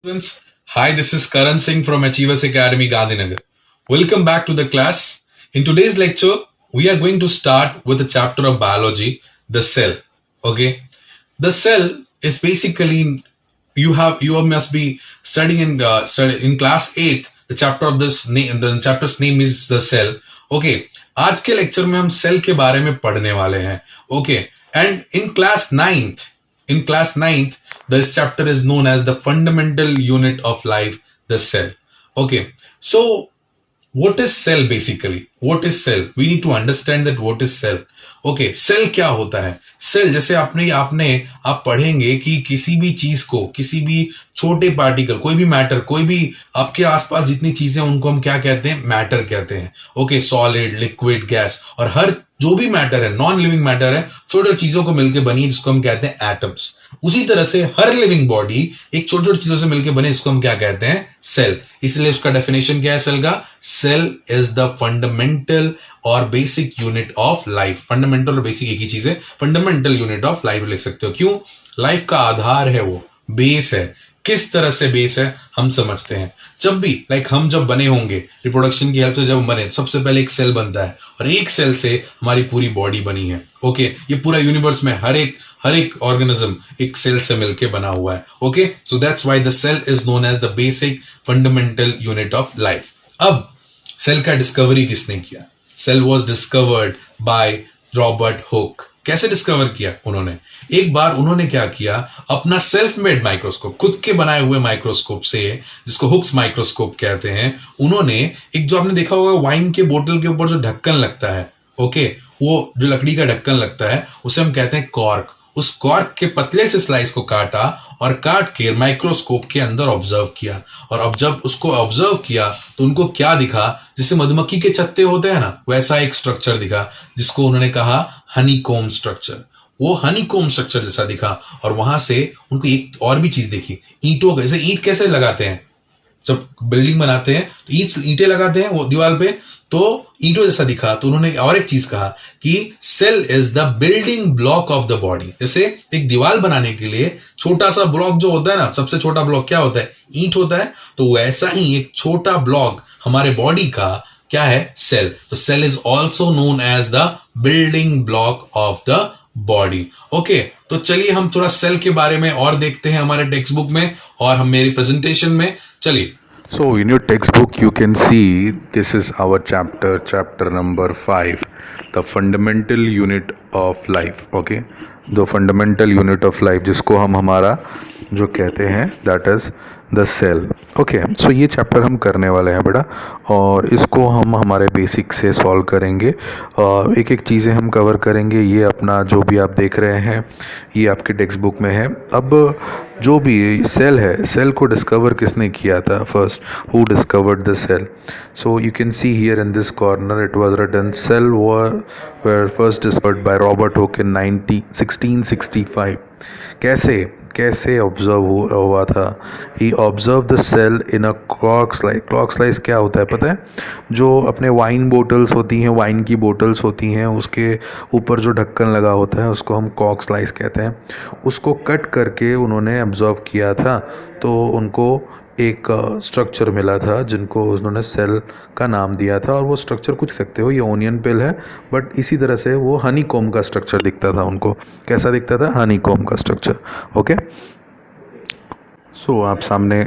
Students, hi, this is Karan Singh from Achievers Academy, Gandhinagar. Welcome back to the class. In today's lecture, we are going to start with a chapter of biology, the cell. Okay, the cell is basically you must be studying in class 8th. The chapter of this name, the chapter's name is the cell. Okay, आज के lecture में हम cell के बारे में पढ़ने वाले हैं. Okay, and in class ninth, this chapter is known as the fundamental unit of life, the cell. Okay, so what is cell basically? What is cell? We need to understand that what is cell. Okay cell क्या होता है? Cell जैसे आप पढ़ेंगे कि किसी भी चीज को, किसी भी छोटे पार्टिकल, कोई भी मैटर, कोई भी आपके आसपास जितनी चीजें उनको हम क्या कहते हैं? मैटर कहते हैं. ओके, सॉलिड, लिक्विड, गैस, और हर जो भी मैटर है, नॉन लिविंग मैटर है, छोटे चीजों को मिलकर बनी है जिसको हम कहते हैं एटम्स. उसी तरह से हर लिविंग बॉडी एक छोटी छोटी चीजों से मिलकर बने जिसको हम क्या कहते हैं? सेल. इसलिए उसका डेफिनेशन क्या है सेल का? सेल इज द फंडामेंटल और basic unit of life. Fundamental और बेसिक एक ही चीज है. फंडामेंटल यूनिट ऑफ लाइफ लिख सकते हो. क्यों? लाइफ का आधार है, वो बेस है. किस तरह से बेस है हम समझते हैं. जब भी हम जब बने होंगे, रिप्रोडक्शन की हेल्प से जब बने, सबसे पहले एक सेल बनता है और एक सेल से हमारी पूरी बॉडी बनी है. ओके, ये पूरा यूनिवर्स में हर एक ऑर्गेनिज्म एक सेल से मिलकर बना हुआ है. Okay, so that's why the cell is known as the basic fundamental unit of life. अब सेल का डिस्कवरी किसने किया? Cell was discovered by Robert Hooke. कैसे डिस्कवर किया उन्होंने? एक बार उन्होंने क्या किया, अपना सेल्फ मेड माइक्रोस्कोप, खुद के बनाए हुए माइक्रोस्कोप से, जिसको हुक्स माइक्रोस्कोप कहते हैं, उन्होंने एक, जो आपने देखा होगा वाइन के बोतल के ऊपर जो ढक्कन लगता है, ओके, वो जो लकड़ी का ढक्कन लगता है उसे हम कहते हैं कॉर्क. उस कॉर्क के पतले से स्लाइस को काटा और काट के माइक्रोस्कोप के अंदर ऑब्जर्व किया. और अब जब उसको ऑब्जर्व किया तो उनको क्या दिखा? जिससे मधुमक्खी के छत्ते होते हैं ना, वैसा एक स्ट्रक्चर दिखा जिसको उन्होंने कहा हनीकॉम्ब स्ट्रक्चर. वो हनीकॉम्ब स्ट्रक्चर जैसा दिखा. और वहां से उनको एक और भी चीज देखी. ईंटों, जैसे ईंट कैसे लगाते हैं, जब बिल्डिंग बनाते हैं तो ईंटें लगाते हैं वो दीवार पे, तो ईंटों जैसा दिखा. तो उन्होंने और एक चीज कहा कि cell is the building block of the body. जैसे एक दीवार बनाने के लिए छोटा सा ब्लॉक जो होता है ना, सबसे छोटा ब्लॉक क्या होता है? ईंट होता है. तो वैसा ही एक छोटा ब्लॉक हमारे बॉडी का क्या है? सेल. तो cell is also known as the building block of the body. Okay, तो चलिए हम थोड़ा सेल के बारे में और देखते हैं हमारे टेक्स्ट बुक में और हम मेरी प्रेजेंटेशन में. चलिए. So in your textbook you can see this is our chapter number 5, the fundamental unit of life. Okay, the fundamental unit of life जिसको हम हमारा जो कहते हैं that is the cell. Okay, so ये चैप्टर हम करने वाले हैं बेटा, और इसको हम हमारे बेसिक से सॉल्व करेंगे. एक एक चीज़ें हम कवर करेंगे. ये अपना जो भी आप देख रहे हैं ये आपके टेक्स्ट बुक में है. अब जो भी सेल है, सेल को डिस्कवर किसने किया था? First, who discovered the cell? So you can see here in this corner it was written cell were first discovered by Robert Hooke in 1665. कैसे ऑब्जर्व हुआ था? He observe the cell in a cork slice. Cork slice क्या होता है पता है? जो अपने वाइन बोटल्स होती हैं, वाइन की बोटल्स होती हैं, उसके ऊपर जो ढक्कन लगा होता है उसको हम कॉक स्लाइस कहते हैं. उसको कट करके उन्होंने ऑब्जर्व किया था, तो उनको एक स्ट्रक्चर मिला था जिनको उन्होंने सेल का नाम दिया था. और वो स्ट्रक्चर कुछ सकते हो, ये ओनियन पिल है, बट इसी तरह से वो हनी कॉम्ब का स्ट्रक्चर दिखता था उनको. कैसा दिखता था? हनी कॉम्ब का स्ट्रक्चर. ओके, सो आप सामने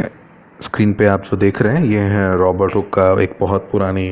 स्क्रीन पे आप जो देख रहे हैं ये है रॉबर्ट हुक का एक बहुत पुरानी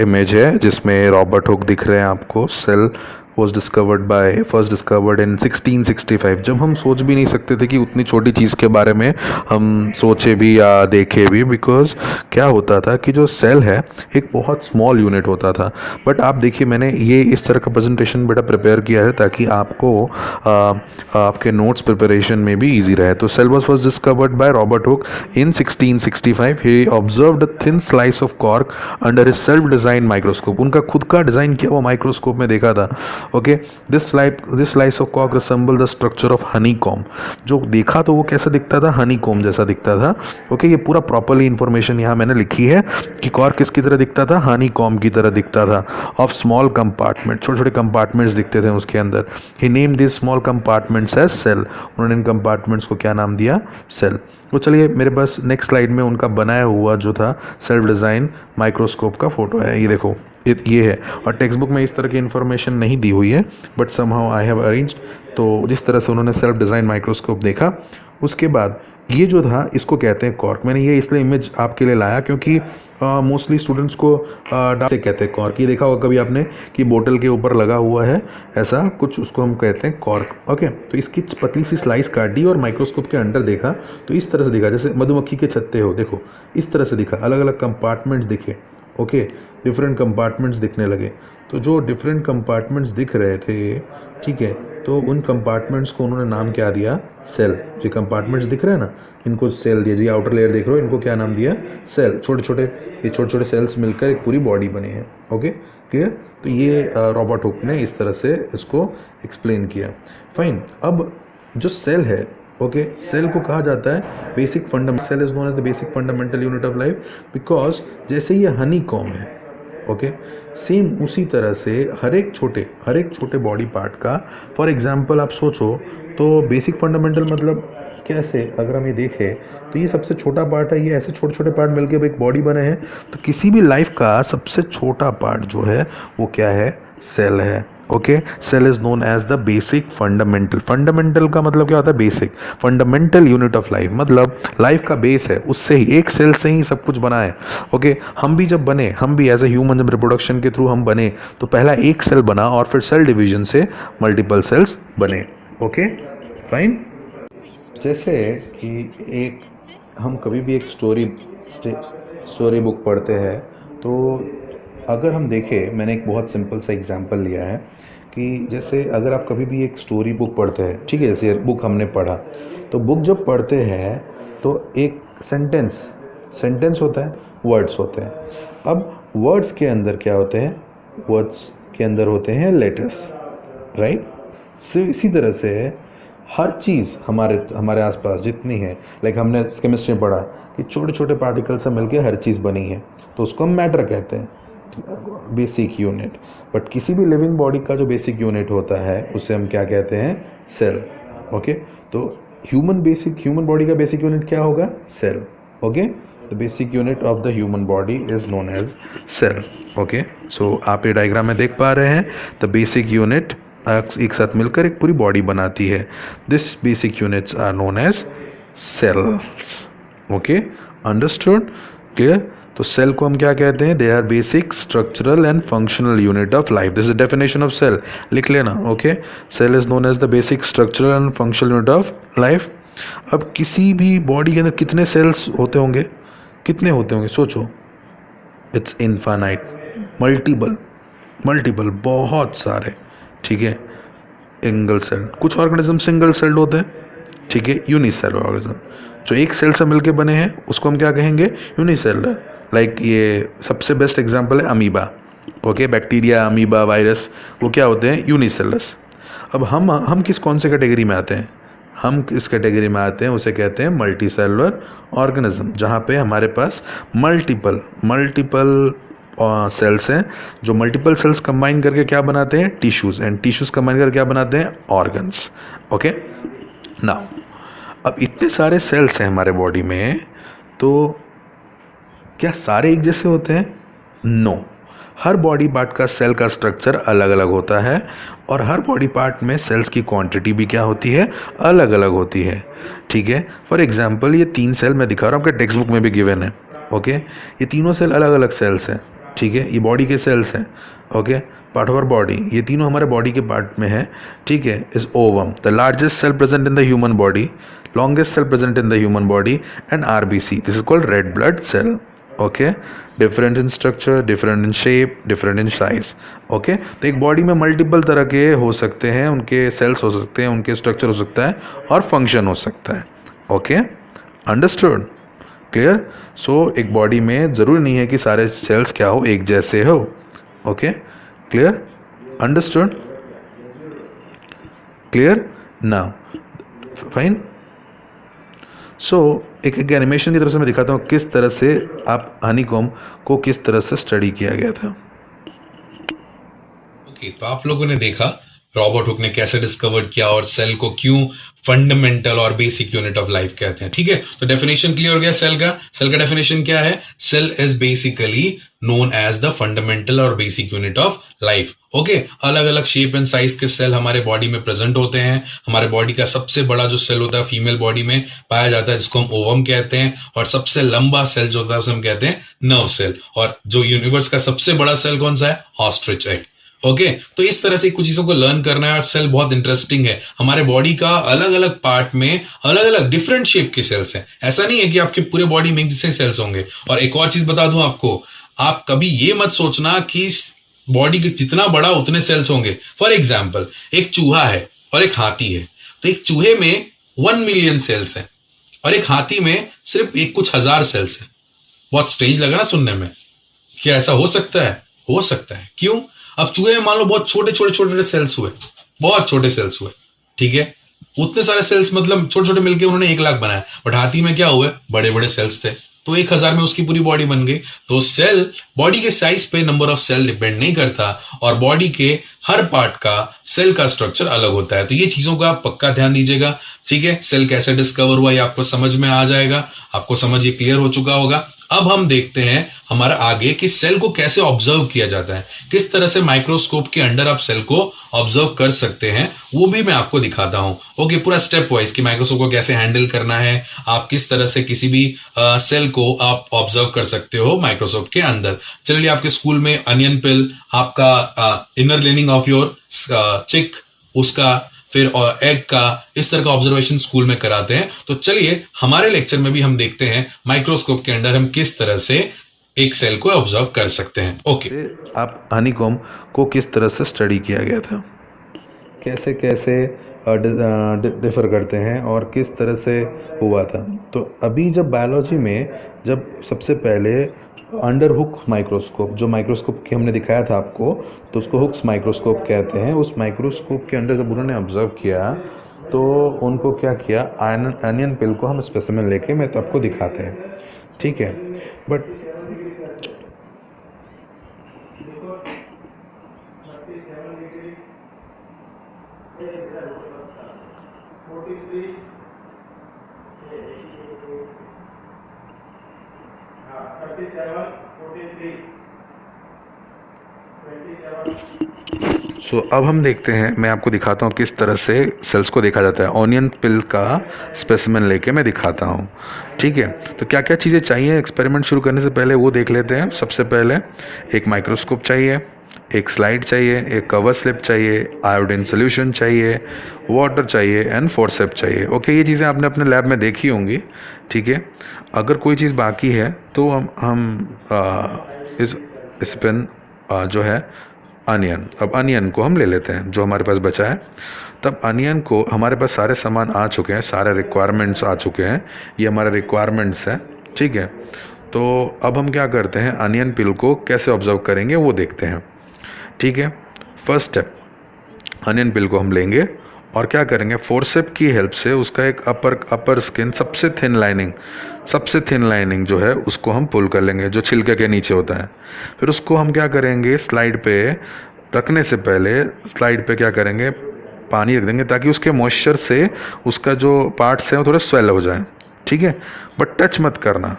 इमेज है जिसमें रॉबर्ट हुक दिख रहे हैं आपको. Cell was first discovered in 1665. जब हम सोच भी नहीं सकते थे कि उतनी छोटी चीज़ के बारे में हम सोचे भी या देखे भी, बिकॉज क्या होता था कि जो सेल है एक बहुत स्मॉल यूनिट होता था. बट आप देखिए, मैंने ये इस तरह का प्रेजेंटेशन बेटा प्रिपेयर किया है ताकि आपको आपके नोट्स प्रिपरेशन में भी ईजी रहे. तो cell was first discovered by Robert Hooke in 1665. He observed a thin slice of cork under his self-designed microscope. उनका खुद का डिज़ाइन किया हुआ माइक्रोस्कोप में देखा था. Okay, this slice of cork resemble the structure of honey com. जो देखा तो वो कैसा दिखता था, हनी कॉम जैसा दिखता था। ओके, ये पूरा प्रॉपरली इंफॉर्मेशन यहाँ मैंने लिखी है कि कॉर्क किसकी तरह दिखता था, हनी कॉम की तरह दिखता था। ऑफ स्मॉल कंपार्टमेंट, छोटे छोटे कंपार्टमेंट्स दिखते थे उसके अंदर। He name this small compartments as cell, उन्होंने इन कंपार्टमेंट्स को क्या नाम दिया, सेल। तो चलिए मेरे पास नेक्स्ट स्लाइड में उनका बनाया हुआ जो था सेल्फ डिज़ाइन माइक्रोस्कोप का फोटो है, ये देखो ये है। और टेक्स्ट बुक में इस तरह की इन्फॉर्मेशन नहीं दी हुई है, but somehow I have arranged. तो जिस तरह से उन्होंने सेल्फ डिज़ाइन माइक्रोस्कोप देखा, उसके बाद ये जो था इसको कहते हैं कॉर्क। मैंने ये इसलिए इमेज आपके लिए लाया क्योंकि मोस्टली स्टूडेंट्स को से कहते हैं कॉर्क। ये देखा होगा कभी आपने कि बोतल के ऊपर लगा हुआ है ऐसा कुछ, उसको हम कहते हैं कॉर्क। ओके, तो इसकी पतली सी स्लाइस काट दी और माइक्रोस्कोप के अंदर देखा तो इस तरह से दिखा, जैसे मधुमक्खी के छत्ते हो, देखो इस तरह से दिखा, अलग अलग कंपार्टमेंट्स दिखे। ओके, डिफरेंट कंपार्टमेंट्स दिखने लगे। तो जो डिफरेंट कंपार्टमेंट्स दिख रहे थे, ठीक है, तो उन कंपार्टमेंट्स को उन्होंने नाम क्या दिया, सेल। जो कंपार्टमेंट्स दिख रहे हैं ना, इनको सेल दिया। जी आउटर लेयर देख रहे हो, इनको क्या नाम दिया, सेल। छोटे छोटे सेल्स मिलकर एक पूरी बॉडी बने हैं। Okay, clear. तो ये रॉबर्ट हुक ने इस तरह से इसको एक्सप्लेन किया। फाइन, अब जो सेल है, ओके, सेल को कहा जाता है basic fundamental, cell is known as the basic fundamental unit of life because जैसे ये हनी कॉम है, ओके, सेम उसी तरह से हर एक छोटे बॉडी पार्ट का, फॉर एग्जांपल आप सोचो तो बेसिक फंडामेंटल मतलब कैसे, अगर हम ये देखें तो ये सबसे छोटा पार्ट है, ये ऐसे छोटे छोटे पार्ट मिलकर एक बॉडी बने हैं। तो किसी भी लाइफ का सबसे छोटा पार्ट जो है वो क्या है, सेल है। Okay, cell is known as the basic fundamental. Fundamental का मतलब क्या होता है, basic. Fundamental unit of life मतलब लाइफ का बेस है, उससे ही, एक सेल से ही सब कुछ बना है। ओके, हम भी जब बने, हम भी एज ए ह्यूमन जब रिप्रोडक्शन के थ्रू हम बने तो पहला एक सेल बना और फिर सेल डिवीजन से मल्टीपल सेल्स बने। Okay, fine. जैसे कि एक हम कभी भी एक स्टोरी बुक पढ़ते हैं तो अगर हम देखें, मैंने एक बहुत सिंपल सा एग्जांपल लिया है कि जैसे अगर आप कभी भी एक स्टोरी बुक पढ़ते हैं, ठीक है, जैसे बुक हमने पढ़ा, तो बुक जब पढ़ते हैं तो एक सेंटेंस होता है, वर्ड्स होते हैं। अब वर्ड्स के अंदर क्या होते हैं, वर्ड्स के अंदर होते हैं लेटर्स, राइट। इसी तरह से हर चीज़ हमारे आसपास जितनी है, लाइक हमने केमिस्ट्री में पढ़ा कि छोटे छोटे पार्टिकल से मिलकर हर चीज़ बनी है, तो उसको हम मैटर कहते हैं, बेसिक यूनिट। बट किसी भी लिविंग बॉडी का जो बेसिक यूनिट होता है उसे हम क्या कहते हैं, सेल। ओके, तो ह्यूमन बॉडी का बेसिक यूनिट क्या होगा, cell. Okay, the basic unit of the human body is known as cell. Okay, so आप ये डायग्राम में देख पा रहे हैं, द बेसिक यूनिट एक साथ मिलकर एक पूरी बॉडी बनाती है। This basic units are known as cell. Okay, understood, clear. तो सेल को हम क्या कहते हैं, they are basic structural and functional unit of life. This is definition of cell, लिख लेना। Okay, cell is known as the basic structural and functional unit of life. अब किसी भी बॉडी के अंदर कितने सेल्स होते होंगे, कितने होते होंगे, सोचो। इट्स इनफाइनाइट, मल्टीपल, बहुत सारे, ठीक है। सिंगल सेल, कुछ ऑर्गेनिज्म सिंगल सेल्ड होते हैं, ठीक है, यूनिसेलुलर ऑर्गेनिज्म। जो एक सेल से मिलके बने हैं उसको हम क्या कहेंगे, यूनिसेलुलर। लाइक ये सबसे बेस्ट एग्जांपल है amoeba. Okay, bacteria, amoeba, virus, वो क्या होते हैं, यूनिसेलस। अब हम कौन से कैटेगरी में आते हैं, हम इस कैटेगरी में आते हैं, उसे कहते हैं मल्टी सेलुलर ऑर्गेनिज्म, जहाँ पे हमारे पास मल्टीपल सेल्स हैं, जो मल्टीपल सेल्स कंबाइन करके क्या बनाते हैं, टिश्यूज़, एंड टिश्यूज़ कंबाइन करके क्या बनाते हैं, ऑर्गन्स। ओके, नाउ अब इतने सारे सेल्स हैं हमारे बॉडी में, तो क्या सारे एक जैसे होते हैं, नो। हर बॉडी पार्ट का सेल का स्ट्रक्चर अलग अलग होता है और हर बॉडी पार्ट में सेल्स की क्वांटिटी भी क्या होती है, अलग अलग होती है, ठीक है। फॉर एग्जांपल ये 3 सेल मैं दिखा रहा हूँ, आपके टेक्स्ट बुक में भी गिवन है। ओके, ये तीनों सेल अलग अलग सेल्स हैं, ठीक है, ये बॉडी के सेल्स हैं। Okay, part of our body, ये तीनों हमारे बॉडी के पार्ट में है, ठीक है। Is ovum, the largest cell present in the human body, longest cell present in the human body, and RBC, this is called red blood cell. Okay, different in structure, different in shape, different in size. Okay, तो एक body में multiple तरह के हो सकते हैं, उनके sales हो सकते हैं, उनके स्ट्रक्चर हो सकता है और फंक्शन हो सकता है। Okay, understood, clear. सो एक बॉडी में ज़रूरी नहीं है कि सारे सेल्स क्या हो, एक जैसे हो। Okay, clear, understood, clear now, fine. So एक एनिमेशन की तरफ से मैं दिखाता हूँ किस तरह से आप हनीकॉम्ब को किस तरह से स्टडी किया गया था। ओके, तो आप लोगों ने देखा रॉबर्ट हुक ने कैसे डिस्कवर किया और सेल को क्यों फंडामेंटल और बेसिक यूनिट ऑफ लाइफ कहते हैं। ठीक है, तो डेफिनेशन क्लियर हो गया सेल का डेफिनेशन क्या है? Cell is basically known as the fundamental और basic unit of life. Okay, अलग अलग शेप एंड साइज के सेल हमारे बॉडी में प्रेजेंट होते हैं। हमारे बॉडी का सबसे बड़ा जो सेल होता है फीमेल बॉडी में पाया जाता है, जिसको हम ओवम कहते हैं, और सबसे लंबा सेल जो होता है उसे हम कहते हैं नर्व सेल। और जो यूनिवर्स का सबसे बड़ा सेल कौन सा है? Ostrich egg. ओके, तो इस तरह से कुछ चीजों को लर्न करना है। और सेल बहुत इंटरेस्टिंग है, हमारे बॉडी का अलग अलग पार्ट में अलग अलग डिफरेंट शेप के सेल्स हैं। ऐसा नहीं है कि आपके पूरे बॉडी में जैसे सेल्स होंगे। और एक और चीज बता दूं आपको, आप कभी ये मत सोचना कि बॉडी के जितना बड़ा उतने सेल्स होंगे। फॉर एग्जाम्पल, एक चूहा है और एक हाथी है, तो एक चूहे में 1 मिलियन सेल्स हैं और एक हाथी में सिर्फ एक कुछ हजार सेल्स हैं। बहुत स्ट्रेंज लगा ना सुनने में? क्या ऐसा हो सकता है? हो सकता है। क्यों? अब चूहे में मान लो बहुत छोटे छोटे छोटे सेल्स हुए, बहुत छोटे सेल्स हुए, ठीक है, उतने सारे सेल्स मतलब छोटे छोटे मिलके उन्होंने 1 लाख बनाया। बट हाथी में क्या हुए? बड़े बड़े सेल्स थे, तो 1000 में उसकी पूरी बॉडी बन गई। तो सेल बॉडी के साइज पे नंबर ऑफ सेल डिपेंड नहीं करता, और बॉडी के हर पार्ट का सेल का स्ट्रक्चर अलग होता है। तो ये चीजों का पक्का ध्यान दीजिएगा। ठीक है, सेल कैसे डिस्कवर हुआ ये आपको समझ में आ जाएगा, आपको समझ ये क्लियर हो चुका होगा। अब हम देखते हैं हमारा आगे कि सेल को कैसे ऑब्जर्व किया जाता है, किस तरह से माइक्रोस्कोप के अंडर आप सेल को ऑब्जर्व कर सकते हैं, वो भी मैं आपको दिखाता हूं। ओके, पूरा स्टेप वाइज कि माइक्रोस्कोप को कैसे हैंडल करना है, आप किस तरह से किसी भी सेल को आप ऑब्जर्व कर सकते हो माइक्रोस्कोप के अंदर। चलिए, आपके स्कूल में अनियन पिल, आपका इनर लेनिंग ऑफ योर चिक, उसका फिर एग का, इस तरह का ऑब्जर्वेशन स्कूल में कराते हैं। तो चलिए हमारे लेक्चर में भी हम देखते हैं माइक्रोस्कोप के अंदर हम किस तरह से एक सेल को ऑब्जर्व कर सकते हैं। ओके, आप हनीकॉम्ब को किस तरह से स्टडी किया गया था, कैसे कैसे डिफर करते हैं और किस तरह से हुआ था। तो अभी जब बायोलॉजी में जब सबसे पहले अंडर हुक माइक्रोस्कोप, जो माइक्रोस्कोप की हमने दिखाया था आपको, तो उसको हुक्स माइक्रोस्कोप कहते हैं। उस माइक्रोस्कोप के अंदर जब उन्होंने ऑब्जर्व किया तो उनको क्या किया, अनियन पिल को हम स्पेसिमेन लेके मैं तो आपको दिखाते हैं। ठीक है, बट सो अब हम देखते हैं, मैं आपको दिखाता हूँ किस तरह से सेल्स को देखा जाता है। ऑनियन पिल का स्पेसिमेन लेके मैं दिखाता हूँ। ठीक है, तो क्या क्या चीज़ें चाहिए एक्सपेरिमेंट शुरू करने से पहले वो देख लेते हैं। सबसे पहले एक माइक्रोस्कोप चाहिए, एक स्लाइड चाहिए, एक कवर स्लिप चाहिए, आयोडीन सोल्यूशन चाहिए, वाटर चाहिए एंड फोर्सेप चाहिए। ओके, ये चीज़ें आपने अपने लैब में देखी होंगी। ठीक है, अगर कोई चीज़ बाकी है तो हम इस पेन जो है अनियन, अब अनियन को हम ले लेते हैं जो हमारे पास बचा है। तब अनियन को, हमारे पास सारे सामान आ चुके हैं, सारे रिक्वायरमेंट्स आ चुके हैं, ये हमारे रिक्वायरमेंट्स हैं। ठीक है, तो अब हम क्या करते हैं, अनियन पिल को कैसे ऑब्जर्व करेंगे वो देखते हैं। ठीक है, फर्स्ट स्टेप, अनियन पिल को हम लेंगे और क्या करेंगे, फोर्सेप की हेल्प से उसका एक अपर स्किन सबसे थिन लाइनिंग जो है उसको हम पुल कर लेंगे, जो छिलके के नीचे होता है। फिर उसको हम क्या करेंगे, स्लाइड पे रखने से पहले स्लाइड पे क्या करेंगे, पानी रख देंगे ताकि उसके मॉइस्चर से उसका जो पार्ट्स हैं वो थोड़े स्वेल हो जाएं। ठीक है, बट टच मत करना।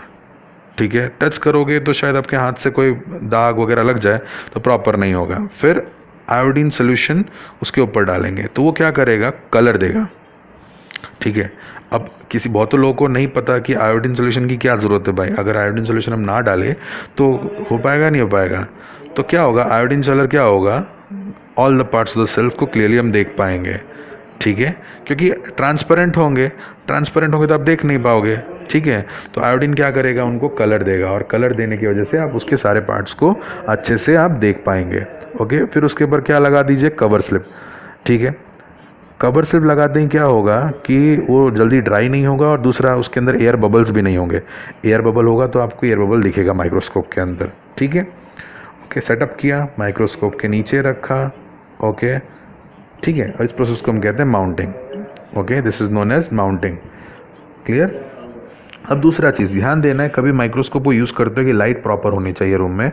ठीक है, टच करोगे तो शायद आपके हाथ से कोई दाग वगैरह लग जाए तो प्रॉपर नहीं होगा। फिर आयोडीन सोल्यूशन उसके ऊपर डालेंगे तो वो क्या करेगा, कलर देगा। ठीक है, अब बहुत लोगों को नहीं पता कि आयोडीन सोल्यूशन की क्या ज़रूरत है भाई। अगर आयोडीन सोल्यूशन हम ना डालें तो हो पाएगा, नहीं हो पाएगा। तो क्या होगा, आयोडीन कलर क्या होगा, all the parts of the cells को क्लियरली हम देख पाएंगे। ठीक है, क्योंकि ट्रांसपेरेंट होंगे तो आप देख नहीं पाओगे। ठीक है, तो आयोडीन क्या करेगा, उनको कलर देगा, और कलर देने की वजह से आप उसके सारे पार्ट्स को अच्छे से आप देख पाएंगे। ओके, फिर उसके ऊपर क्या लगा दीजिए, कवर स्लिप। ठीक है, कवर स्लिप लगाते ही क्या होगा कि वो जल्दी ड्राई नहीं होगा, और दूसरा उसके अंदर एयर बबल्स भी नहीं होंगे। एयर बबल होगा तो आपको एयर बबल दिखेगा माइक्रोस्कोप के अंदर। ठीक है, ओके, सेटअप किया, माइक्रोस्कोप के नीचे रखा। ओके, ठीक है, और इस प्रोसेस को हम कहते हैं mounting. Okay, this is known as mounting. Clear. अब दूसरा चीज़ ध्यान देना है, कभी माइक्रोस्कोप को यूज़ करते हो कि लाइट प्रॉपर होनी चाहिए रूम में।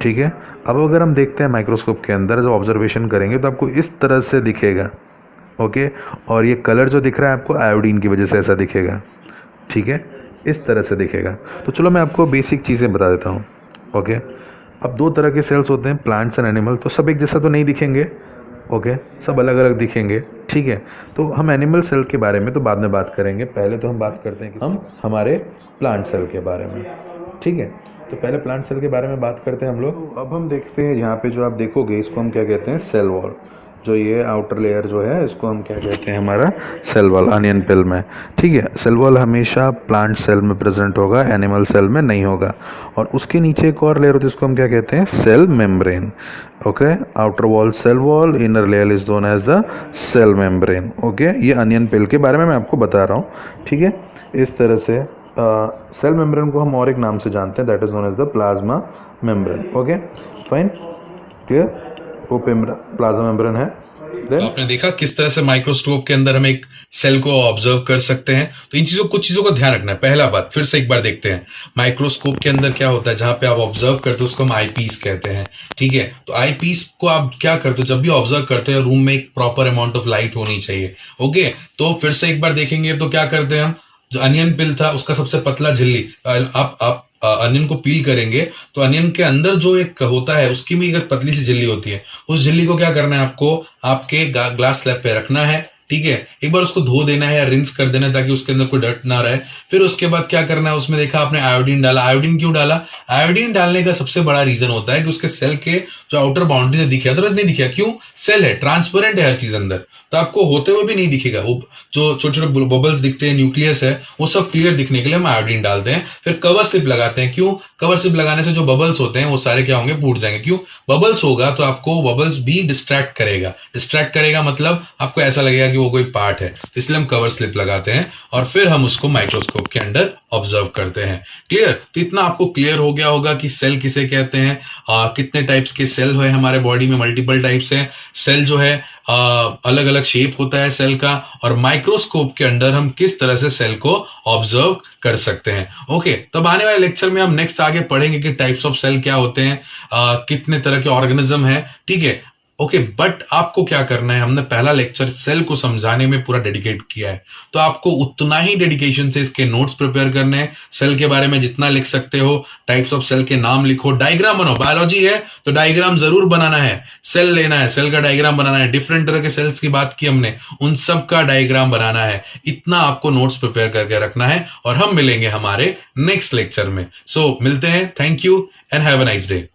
ठीक है, अब अगर हम देखते हैं माइक्रोस्कोप के अंदर जब ऑब्जर्वेशन करेंगे तो आपको इस तरह से दिखेगा। ओके, और ये कलर जो दिख रहा है आपको आयोडीन की वजह से ऐसा दिखेगा। ठीक है, इस तरह से दिखेगा। तो चलो मैं आपको बेसिक चीज़ें बता देता हूँ। ओके, अब दो तरह के सेल्स होते हैं, प्लांट्स एंड एनिमल। तो सब एक जैसा तो नहीं दिखेंगे। ओके, सब अलग अलग दिखेंगे। ठीक है, तो हम एनिमल सेल के बारे में तो बाद में बात करेंगे, पहले तो हम बात करते हैं कि हम हमारे प्लांट सेल के बारे में। ठीक है, तो पहले प्लांट सेल के बारे में बात करते हैं हम लोग। अब हम देखते हैं यहाँ पे जो आप देखोगे इसको हम क्या कहते हैं, सेल वॉल। जो ये आउटर लेयर जो है इसको हम क्या कहते हैं, हमारा सेल वॉल, अनियन पिल में। ठीक है, सेल वॉल हमेशा प्लांट सेल में प्रेजेंट होगा, एनिमल सेल में नहीं होगा। और उसके नीचे एक और लेयर होती है, इसको हम क्या कहते हैं, cell membrane. Okay, outer wall cell wall, inner layer is known as the cell membrane. Okay, ये अनियन पिल के बारे में मैं आपको बता रहा हूँ। ठीक है, इस तरह से सेल मेम्ब्रेन को हम और एक नाम से जानते हैं, that is known as the plasma membrane. Okay, fine, clear. वो प्लाज्मा मेम्ब्रेन है। तो आपने देखा किस तरह से माइक्रोस्कोप के अंदर हम एक सेल को ऑब्जर्व कर सकते हैं। तो इन चीजों कुछ चीजों को ध्यान रखना है। पहला बात फिर से एक बार देखते हैं, माइक्रोस्कोप के अंदर क्या होता है, जहां पे आप ऑब्जर्व करते हो उसको हम आईपीस कहते हैं। ठीक है, तो आईपीस को आप क्या करते हो, जब भी ऑब्जर्व करते हो रूम में एक प्रॉपर अमाउंट ऑफ लाइट होनी चाहिए। ओके, तो फिर से एक बार देखेंगे तो क्या करते हैं हम, जो अनियन पिल था उसका सबसे पतला झिल्ली, आप अनियन को पील करेंगे तो अनियन के अंदर जो एक होता है उसकी भी एक पतली सी झिल्ली होती है। उस झिल्ली को क्या करना है, आपको आपके ग्लास स्लैब पे रखना है। ठीक है, एक बार उसको धो देना है या रिंस कर देना है ताकि उसके अंदर कोई डर्ट ना रहे। फिर उसके बाद क्या करना है, उसमें देखा आपने आयोडीन डाला। आयोडीन क्यों डाला, आयोडीन डालने का सबसे बड़ा रीजन होता है कि उसके सेल के जो आउटर बाउंड्री से दिखे, अदरवाइज नहीं दिखेगा। क्यों, सेल है, ट्रांसपेरेंट है हर चीज अंदर, तो आपको होते हुए भी नहीं दिखेगा। वो जो छोटे छोटे बबल्स दिखते हैं, न्यूक्लियस है, वो सब क्लियर दिखने के लिए हम आयोडीन डालते हैं। फिर कवर स्लिप लगाते हैं। क्यों, कवर स्लिप लगाने से जो बबल्स होते हैं वो सारे क्या होंगे, फूट जाएंगे। क्यों, बबल्स होगा तो आपको बबल्स भी डिस्ट्रैक्ट करेगा। डिस्ट्रैक्ट करेगा मतलब आपको ऐसा लगेगा कि वो कोई पार्ट है, तो इसलिए हम कवर स्लिप लगाते हैं और फिर हम उसको माइक्रोस्कोप के अंदर ऑब्जर्व करते हैं। क्लियर, तो इतना आपको क्लियर हो गया होगा कि सेल किसे कहते हैं, कितने टाइप्स के सेल है हमारे बॉडी में, मल्टीपल टाइप्स है सेल जो है, अलग अलग शेप होता है सेल का, और माइक्रोस्कोप के अंदर हम किस तरह से सेल को ऑब्जर्व कर सकते हैं। ओके, तब आने वाले लेक्चर में हम नेक्स्ट आगे पढ़ेंगे कि टाइप्स ऑफ सेल क्या होते हैं, कितने तरह के ऑर्गेनिज्म है। ठीक है, ओके, बट आपको क्या करना है, हमने पहला लेक्चर सेल को समझाने में पूरा डेडिकेट किया है, तो आपको उतना ही डेडिकेशन से इसके नोट्स प्रिपेयर करने हैं। सेल के बारे में जितना लिख सकते हो, टाइप्स ऑफ सेल के नाम लिखो, डायग्राम बनाओ। बायोलॉजी है तो डायग्राम जरूर बनाना है, सेल लेना है, सेल का डायग्राम बनाना है। डिफरेंट तरह के सेल्स की बात की हमने, उन सब का डायग्राम बनाना है। इतना आपको नोट्स प्रिपेयर करके रखना है और हम मिलेंगे हमारे नेक्स्ट लेक्चर में। सो मिलते हैं, thank you and have a nice day.